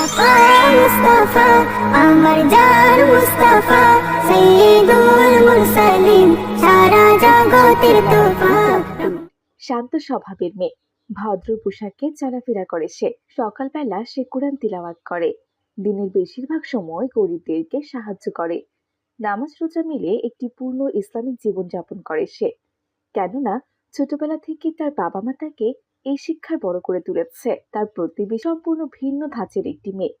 মুস্তাফা মুস্তাফা আমার জান মুস্তাফা সাইয়্যিদুল মুরসালিন সারা জগতের তোফা। শান্ত স্বভাবের মেয়ে, ভদ্র পোশাকে চলাফেরা করে সে। সকালবেলা সে কোরআন তিলাওয়াত করে, দিনের বেশিরভাগ সময় গরিবদেরকে সাহায্য করে। নামাজ রোজা মিলে একটি পূর্ণ ইসলামিক জীবনযাপন করে সে, কেননা ছোটবেলা থেকে তার বাবা মা তাকে এই শিক্ষায় বড় করে তুলেছে। তার প্রতিবেশী সম্পূর্ণ ভিন্ন ধাঁচের একটি মেয়ে,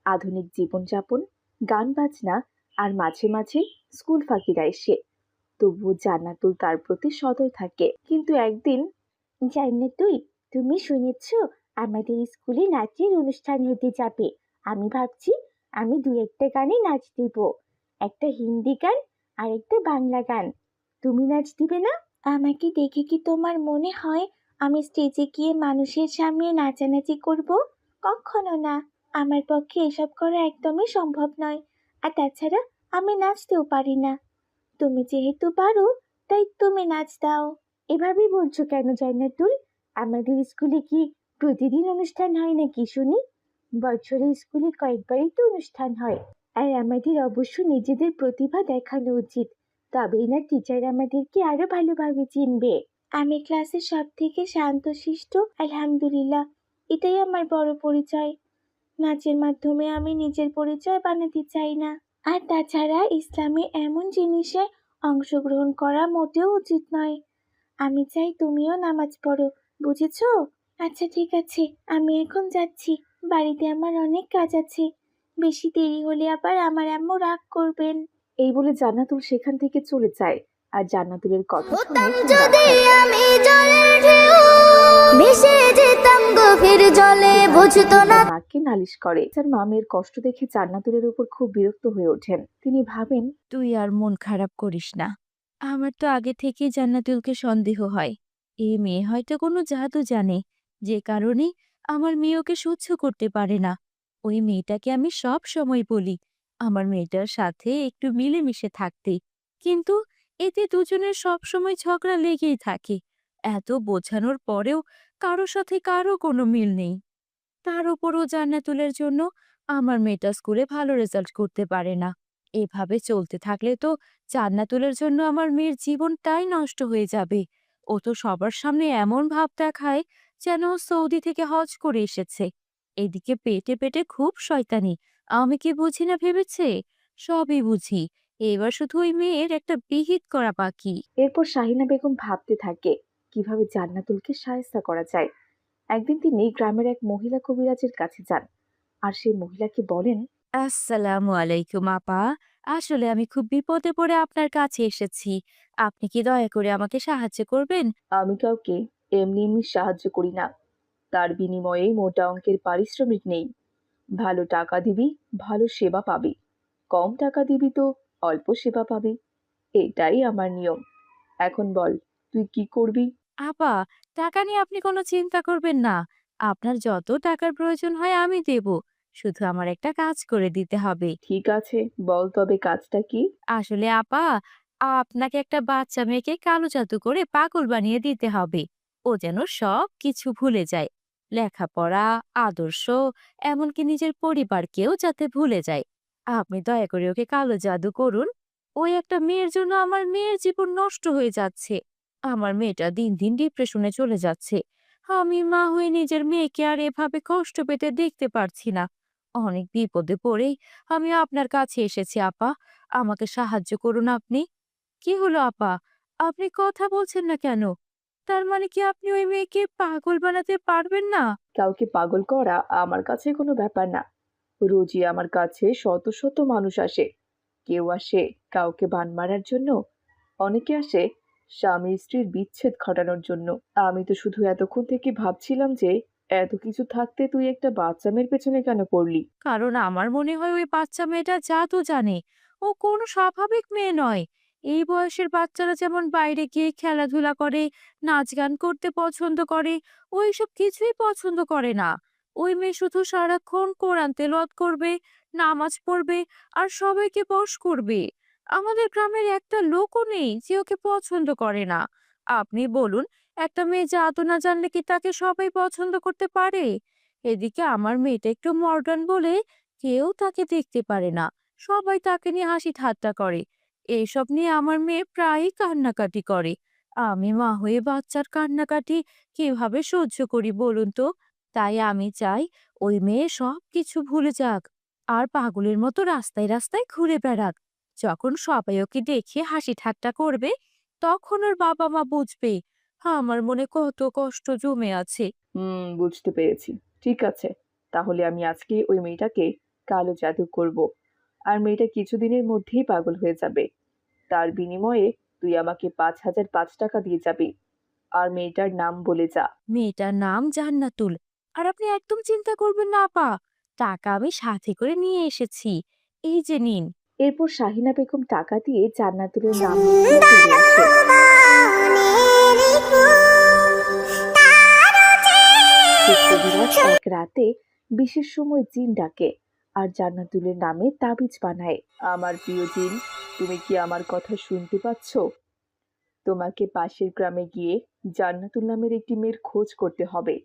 আধুনিক জীবনযাপন, গান বাজনা আর মাঝে মাঝে স্কুল ফাঁকি দেয় সে। তবুও জান্নাতুল তার প্রতি সদয় থাকে। কিন্তু একদিন, জান্নাতুল, তুমি শুনেছ আমাদের স্কুলে নাচের অনুষ্ঠান হতে যাবে? আমি ভাবছি আমি দু একটা গানে নাচ দিব, একটা হিন্দি গান আর একটা বাংলা গান। তুমি নাচ দিবে না? আমাকে দেখে কি তোমার মনে হয় আমি স্টেজে গিয়ে মানুষের সামনে নাচানাচি করব? কখনো না, আমার পক্ষে এসব করা একদমই সম্ভব নয়। আর তাছাড়া আমি নাচতেও পারি না। তুমি যেহেতু পারো, তাই তুমি নাচ দাও। এভাবেই বলছো কেন জান্নাতুল? আমাদের স্কুলে কি প্রতিদিন অনুষ্ঠান হয় নাকি শুনি? বছরে স্কুলে কয়েকবারই তো অনুষ্ঠান হয়। আর আমাদের অবশ্য নিজেদের প্রতিভা দেখানো উচিত, তবেই না টিচার আমাদেরকে আরো ভালোভাবে চিনবে। আমি ক্লাসের সব থেকে শান্তশিষ্ট, আলহামদুলিল্লাহ। এটাই আমার বড় পরিচয়। নাচের মাধ্যমে আমি নিজের পরিচয় বানাতে চাই না। আর তাছাড়া ইসলামে এমন জিনিসে অংশগ্রহণ করা মোটেও উচিত নয়। আমি চাই তুমিও নামাজ পড়ো, বুঝেছো? আচ্ছা ঠিক আছে, আমি এখন যাচ্ছি। বাড়িতে আমার অনেক কাজ আছে। বেশি দেরি হলে আবার আমার আম্মু রাগ করবেন। এই বলে জান্নাতুল সেখান থেকে চলে যায়। আর জান্নাতুলের কথা শুনে হতাম সে যদি রাগ হয়। আমি জলের ঢেউ মিশে যেতাম গভীর জলে বুঝতো না। তার মাকে নালিশ করে। তার মা মেয়ের কষ্ট দেখে জান্নাতুলের উপর খুব বিরক্ত হয়ে ওঠেন। তিনি ভাবেন, তুই আর মন খারাপ করিস না। আমার তো আগে থেকেই জান্নাতুলকে সন্দেহ হয়। এই মেয়ে হয়তো কোনো জাদু জানে, যে কারণে আমার মেয়ে ওকে সহ্য করতে পারে না। ওই মেয়েটাকে আমি সব সময় বলি আমার মেয়েটার সাথে একটু মিলেমিশে থাকতে, কিন্তু এতে দুজনের সব সময় ঝগড়া লেগেই থাকে। এত বোঝানোর পরেও কারো সাথে কারো কোনো মিল নেই। তার উপরও জান্নাতুলের জন্য আমার মেয়েটা স্কুলে ভালো রেজাল্ট করতে পারে না। এভাবে চলতে থাকলে তো জান্নাতুলের জন্য আমার মেয়ের জীবনটাই নষ্ট হয়ে যাবে। ও তো সবার সামনে এমন ভাব দেখায় যেন ও সৌদি থেকে হজ করে এসেছে। এদিকে পেটে পেটে খুব শয়তানি। আমি কি বুঝি না ভেবেছে? সবই বুঝি। এবার শুধু ওই মেয়ের একটা বিহিত করা বাকি। এরপর শাহিনা বেগম ভাবতে থাকে কিভাবে জান্নাতুলকে শায়েস্তা করা যায়। একদিন তিনি গ্রামের এক মহিলা কবিরাজের কাছে যান, আর সেই মহিলাকে বলেন, আসসালামু আলাইকুম আপা। আসলে আমি খুব বিপদে পড়ে আপনার কাছে এসেছি। আপনি কি দয়া করে আমাকে সাহায্য করবেন? আমি কাউকে এমনি এমনি সাহায্য করি না, তার বিনিময়ে মোটা অঙ্কের পারিশ্রমিক নেই। ভালো টাকা দিবি, ভালো সেবা পাবি। কম টাকা দিবি তো অল্প সেবা পাবি। এটাই আমার নিয়ম। এখন বল, তুই কি করবি? আপা, টাকা নিয়ে আপনি কোনো চিন্তা করবেন না। আপনার যত টাকার প্রয়োজন হয় আমি দেব। শুধু আমার একটা কাজ করে দিতে হবে। ঠিক আছে, বল তবে কাজটা কি? আসলে আপা, আপনাকে একটা বাচ্চা মেয়েকে কালো জাদু করে পাগল বানিয়ে দিতে হবে। ও যেন সব কিছু ভুলে যায়। লেখাপড়া, আদর্শ, এমনকি নিজের পরিবারকেও যাতে ভুলে যায়। আপনি দয়া করে ওকে কালো জাদু করুন। ওই একটা মেয়ের জন্য আমার মেয়ের জীবন নষ্ট হয়ে যাচ্ছে। আমার মেয়েটা দিন দিন ডিপ্রেশনে চলে যাচ্ছে। আমি মা হয়ে নিজের মেয়েকে আর এভাবে কষ্ট পেতে দেখতে পারছি না। অনেক বিপদে পড়েই আমি আপনার কাছে এসেছি আপা। আমাকে সাহায্য করুন আপনি। কি হলো আপা? আপনি কথা বলছেন না কেন? তার মানে কি আপনি ওই মেয়েকে পাগল বানাতে পারবেন না? কাউকে পাগল করা আমার কাছে কোনো ব্যাপার না। রোজই আমার কাছে শত শত মানুষ আসে। কেউ আসে কাউকে বান মারার জন্য, অনেকে আসে স্বামী স্ত্রীর বিচ্ছেদ ঘটানোর জন্য। আমি তো শুধু এতক্ষণ থেকে ভাবছিলাম যে এত কিছু থাকতে তুই একটা বাচ্চা মেয়ের পেছনে কেন পড়লি। কারণ আমার মনে হয় ওই বাচ্চা মেয়েটা জাদু জানে। ও কোনো স্বাভাবিক মেয়ে নয়। এই বয়সের বাচ্চারা যেমন বাইরে গিয়ে খেলাধুলা করে, নাচ গান করতে পছন্দ করে, ওইসব কিছুই পছন্দ করে না। ওই মেয়ে শুধু সারাক্ষণ কোরআন তেলাওয়াত করবে, নামাজ পড়বে আর সবাইকে বশ করবে। আমাদের গ্রামের একটা লোকও নেই যে ওকে পছন্দ করে না। আপনি বলুন, একটা মেয়ে জাদু না জানলে কি তাকে সবাই পছন্দ করতে পারে? এদিকে আমার মেয়েটা একটু মডার্ন বলে কেউ তাকে দেখতে পারে না, সবাই তাকে নিয়ে হাসি ঠাট্টা করে। এইসব নিয়ে আমার মেয়ে প্রায়ই কান্নাকাটি করে। আমি মা হয়ে বাচ্চার কান্নাকাটি কিভাবে সহ্য করি বলুন তো? তাই আমি চাই ওই মেয়ে সবকিছু ভুলে যাক আর পাগলের মতো রাস্তায় রাস্তায় ঘুরে বেড়াক। যখন সবাই ওকে দেখে হাসি ঠাট্টা করবে, তখন ওর বাবা মা বুঝবে আমার মনে কত কষ্ট জমে আছে। বুঝতে পেরেছি। ঠিক আছে, তাহলে আমি আজকে ওই মেয়েটাকে কালো জাদু করব, আর মেয়েটা কিছুদিনের মধ্যেই পাগল হয়ে যাবে। তার বিনিময়ে তুই আমাকে 5,005 টাকা দিয়ে যাবি, আর মেয়েটার নাম বলে যা। মেয়েটার নাম জান্নাতুল। আর আপনি একদম চিন্তা করবেন না আপা, টাকা আমি সাথে করে নিয়ে এসেছি, এই যে নিন। এরপর শাহিনা বেগম টাকা দিয়ে জান্নাতুলের নাম লিখিয়ে ফিরে আসে। কবিরাজ এক রাতে বিশেষ সময় জিন ডাকে আর জান্নাতুলের নামে তাবিজ বানায়। আমার প্রিয় জিন, তুমি কি আমার কথা শুনতে পাচ্ছ? তোমাকে পাশের গ্রামে গিয়ে জান্নাতুল নামের একটি মেয়ের খোঁজ করতে হবে,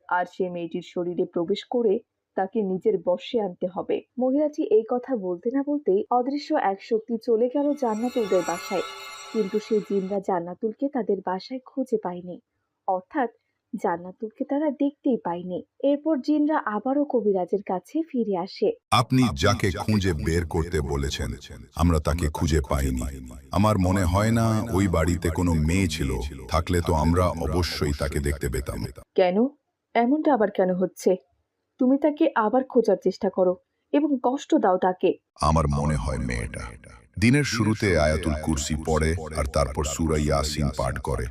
আর সে মেয়েটির শরীরে প্রবেশ করে তাকে নিজের বশে আনতে হবে। মহিলাটি এই কথা বলতে না বলতেই অদৃশ্য এক শক্তি চলে গেল জান্নাতুলদের বাসায়, কিন্তু সেই জিনরা জান্নাতুলকে তাদের বাসায় খুঁজে পায়নি, অর্থাৎ জান্নাতুলকে তারা দেখতেই পায়নি। এরপর জিনরা আবারও কবিরাজের কাছে ফিরে আসে। আপনি যাকে খুঁজে বের করতে বলেছেন আমরা তাকে খুঁজে পাইনি। আমার মনে হয় না ওই বাড়িতে কোনো মেয়ে ছিল, থাকলে তো আমরা অবশ্যই তাকে দেখতে পেতাম। কেন? এমনটা আবার কেন হচ্ছে? তুমি তাকে আবার খোঁজার চেষ্টা করো এবং কষ্ট দাও তাকে। আমার মনে হয় মেয়েটা দিনের শুরুতে আয়াতুল কুরসি পড়ে আর তারপর সূরা ইয়াসিন পাঠ করে,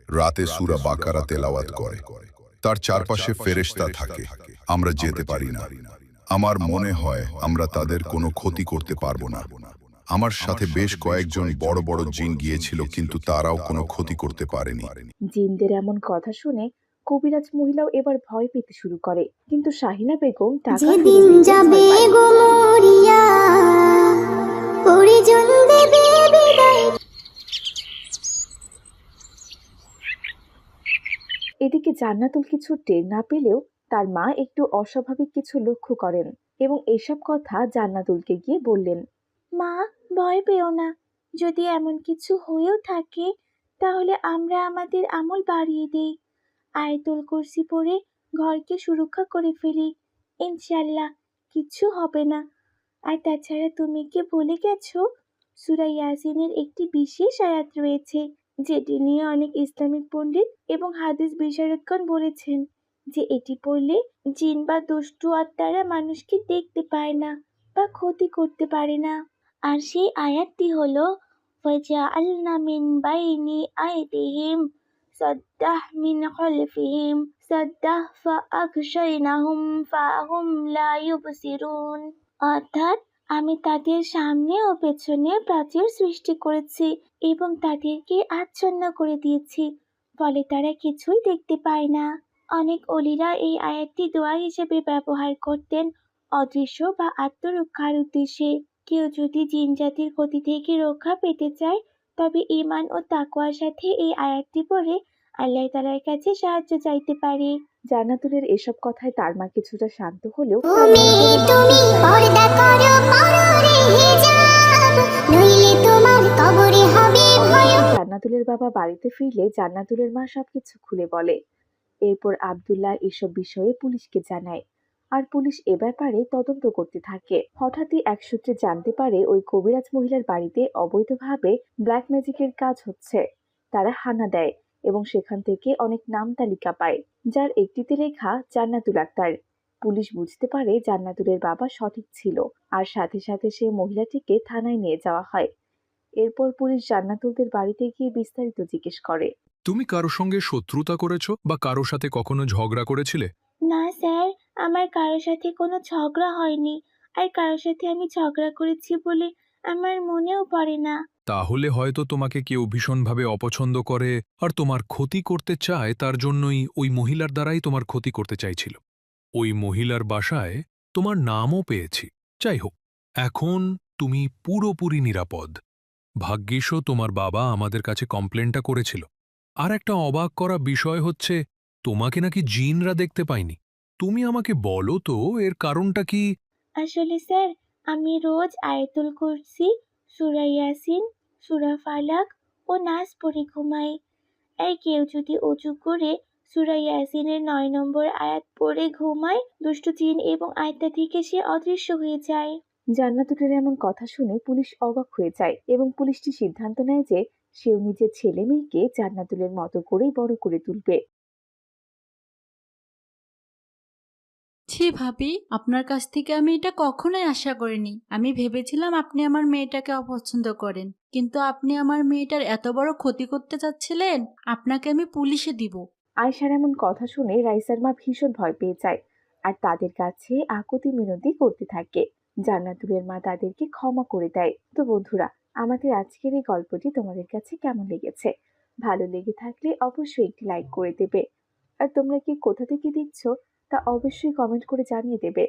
রাতে সূরা বাকারা তেলাওয়াত করে। তার চারপাশে ফেরেশতা থাকে, আমরা যেতে পারি না। আমার মনে হয় আমরা তাদের কোনো ক্ষতি করতে পারবো না। আমার সাথে বেশ কয়েকজন বড় বড় জিন গিয়েছিল, কিন্তু তারাও কোনো ক্ষতি করতে পারেনি। জিনদের এমন কথা শুনে কবিরাজ মহিলাও এবার ভয় পেতে শুরু করে, কিন্তু শাহিনা বেগম টাকা ফেরত যেদিন দিতে যাবে ভয় পায়। গো মরিয়া, পরিজন দেবে বিদায়। এদিকে জান্নাতুল কিছু টের না পেলেও তার মা একটু অস্বাভাবিক কিছু লক্ষ্য করেন এবং এসব কথা জান্নাতুলকে গিয়ে বললেন। মা, ভয় পেও না। যদি এমন কিছু হয়েও থাকে তাহলে আমরা আমাদের আমল বাড়িয়ে দেই, আয়াতুল কুরসি পড়ে ঘরকে সুরক্ষা করে ফেলি। ইনশাল্লাহ কিচ্ছু হবে না। আর তাছাড়া তুমি কি ভুলে গেছো, সূরা ইয়াসিনের একটি বিশেষ আয়াত রয়েছে যেটি নিয়ে অনেক ইসলামিক পণ্ডিত এবং হাদিস বিশারদগণ বলেছেন যে এটি পড়লে জিন বা দুষ্টু আত্মারা মানুষকে দেখতে পায় না বা ক্ষতি করতে পারে না। আর সেই আয়াতটি হলো ফাজআলনা মিন বাইনি আইদিহিম সাদ্দাহ মিন খালফিহিম সাদ্দাহ ফাআগশাইনাহুম ফাহুম লা ইউবসিরুন। অর্থাৎ আমি তাদের সামনে ও পেছনে প্রাচীর সৃষ্টি করেছি এবং তাদেরকে আচ্ছন্ন করে দিয়েছি, ফলে তারা কিছুই দেখতে পায় না। অনেক অলিরা এই আয়াতটি দোয়া হিসেবে ব্যবহার করতেন অদৃশ্য বা আত্মরক্ষার উদ্দেশ্যে। কেউ যদি জিন জাতির ক্ষতি থেকে রক্ষা পেতে চায় তবে ঈমান ও তাকওয়ার সাথে এই আয়াতটি পড়ে আল্লাহ তাআলার কাছে সাহায্য চাইতে পারে। জান্নাতুলের এসব কথায় তার মা কিছুটা শান্ত হলেও তার তুমি মনে হলো তুমি পর্দা করো পররে হিজাব, নইলে তোমার কবরে হবে ভয়। জান্নাতুলের বাবা বাড়িতে ফিরলে জান্নাতুলের মা সবকিছু খুলে বলে। এরপর আব্দুল্লাহ এসব বিষয়ে পুলিশকে জানায়, আর পুলিশ এ ব্যাপারে তদন্ত করতে থাকে। হঠাৎই এক সূত্রে জানতে পারে ওই কবিরাজ মহিলার বাড়িতে অবৈধভাবে ব্ল্যাক ম্যাজিকের কাজ হচ্ছে। তারা হানা দেয় এবং সেখান থেকে অনেক নাম তালিকা পায়, যার একটিতে লেখা জান্নাতুল আক্তার। পুলিশ বুঝতে পারে জান্নাতুলের বাবা সঠিক ছিল, আর সাথে সাথে সে মহিলাটিকে থানায় নিয়ে যাওয়া হয়। এরপর পুলিশ জান্নাতুলদের বাড়িতে গিয়ে বিস্তারিত জিজ্ঞেস করে। তুমি কারো সঙ্গে শত্রুতা করেছো বা কারো সাথে কখনো ঝগড়া করেছিলে? না স্যার, আমার কারোর সাথে কোনো ঝগড়া হয়নি, আর কারোর সাথে আমি ঝগড়া করেছি বলে আমার মনেও পড়ে না। তাহলে হয়তো তোমাকে কেউ ভীষণভাবে অপছন্দ করে আর তোমার ক্ষতি করতে চায়, তার জন্যই ওই মহিলার দ্বারাই তোমার ক্ষতি করতে চাইছিল। ওই মহিলার বাসায় তোমার নামও পেয়েছি। যাই হোক, এখন তুমি পুরোপুরি নিরাপদ। ভাগ্যিসও তোমার বাবা আমাদের কাছে কমপ্লেনটা করেছিল। আর একটা অবাক করা বিষয় হচ্ছে তোমাকে নাকি জিনরা দেখতে পায়নি। তুমি আমাকে বলো তো এর কারণটা কি? আসলে স্যার, আমি রোজ আয়াতুল কুরসি, সূরা ইয়াসিন, সূরা ফালাক ও নাস পড়ে ঘুমাই। আর কেউ যদি অজু করে সূরা ইয়াসিনের ৯ নম্বর আয়াত পড়ে ঘুমায়, দুষ্ট জিন এবং আত্মা থেকে সে অদৃশ্য হয়ে যায়। জান্নাতুলের এমন কথা শুনে পুলিশ অবাক হয়ে যায় এবং পুলিশটি সিদ্ধান্ত নেয় যে সেও নিজের ছেলে মেয়েকে জান্নাতুলের মতো করেই বড় করে তুলবে। ছি ভাবি, আপনার কাছ থেকে আমি এটা কখনোই আশা করিনি। আমি ভেবেছিলাম আপনি আমার মেয়েটাকে অপছন্দ করেন, কিন্তু আপনি আমার মেয়েটার এত বড় ক্ষতি করতে চাচ্ছিলেন। আপনাকে আমি পুলিশে দিব। আয়শার এমন কথা শুনে রাইসার মা ভীষণ ভয় পেয়ে যায় আর তাদের কাছে আকুতি মিনতি করতে থাকে। জান্নাতুলের মা তাদেরকে ক্ষমা করে দেয়। তো বন্ধুরা, আমাদের আজকের এই গল্পটি তোমাদের কাছে কেমন লেগেছে? ভালো লেগে থাকলে অবশ্যই একটি লাইক করে দেবে। আর তোমরা কি কোথা থেকে দেখছো তা অবশ্যই কমেন্ট করে জানিয়ে দেবে।